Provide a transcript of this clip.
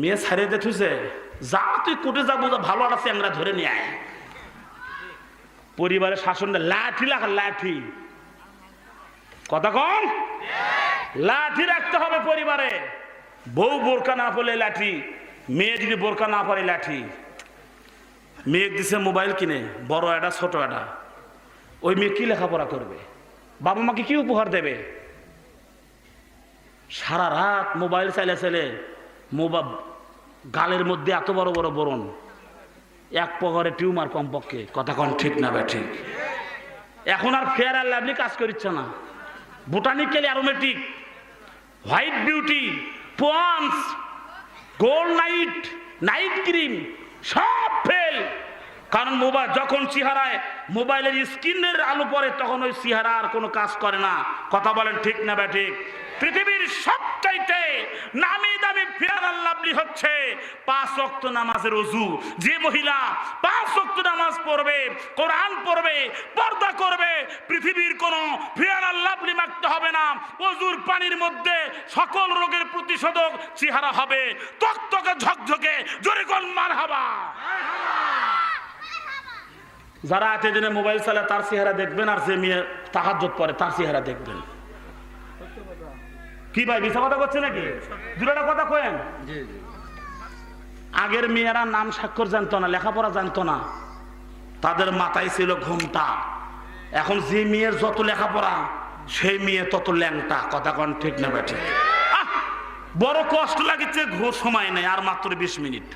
মেয়ে ছাড়িয়ে দিয়ে থুইছে, যা তুই কোটে যাবো, ভালো একটা চ্যাংরা ধরে নিয়ে আয়। পরিবারের শাসন লাঠি লাগা, লাঠি, কথা কম, লাঠি রাখতে হবে পরিবারে। বউ বোরকা না পড়লে লাঠি, মেয়ে যদি বোরকা না পড়ে লাঠি। মেয়ে দিছে মোবাইল কিনে, বড় একটা ছোট একটা, ওই মেয়ে কি লেখাপড়া করবে? বাবা মাকে কি উপহার দেবে? সারা রাত মোবাইল চাইলে চাইলে মোবাইল গালের মধ্যে এত বড় বড় বরণ, এক পগরে টিউমার কমপক্ষে, কথা কন ঠিক না বে ঠিক? এখন আর ফেয়ার আর লাভলি কাজ করিচ্ছে না, botanical aromatic, white beauty, ponds, gold night, night cream সব ফেল। কারণ মোবাইল যখন চেহারায় মোবাইলের স্ক্রিনের আলো পড়ে তখন ওই চেহারা আর কোনো কাজ করে না, কথা বলেন ঠিক না বে ঠিক? পৃথিবীর সবচাইতে নামি দামি ফেয়ার আর লাভলি হচ্ছে 5 ওয়াক্ত নামাজের ওযু। যে মহিলা 5 ওয়াক্ত নামাজ পড়বে, কোরআন পড়বে, পর্দা করবে, পৃথিবীর কোনো ফেয়ার আর লাভলি মাখতে হবে না। ওযুর পানির মধ্যে সকল রোগের প্রতিষেধক চেহারা হবে তকতকে ঝকঝকে, জোরে কোন মারহাবা। যারা আটে দিনে মোবাইল চালায় তার চেহারা দেখবেন, আর যে মেয়ে তাহাজ্জুদ পড়ে তার চেহারা দেখবেন। কি ভাই মিছা কথা করছে নাকি? দুটা কথা কয়েন। আগের মেয়েরা নাম স্বাক্ষর জানতো না, লেখাপড়া জানতো না, তাদের মাথায় ছিল ঘোমটা। এখন যে মেয়ের যত লেখাপড়া সেই মেয়ে তত ল্যাংটা, কথা কন ঠিক না বেঠিক? বড় কষ্ট লাগছে, সময় নেই, আর মাত্র 20 মিনিট।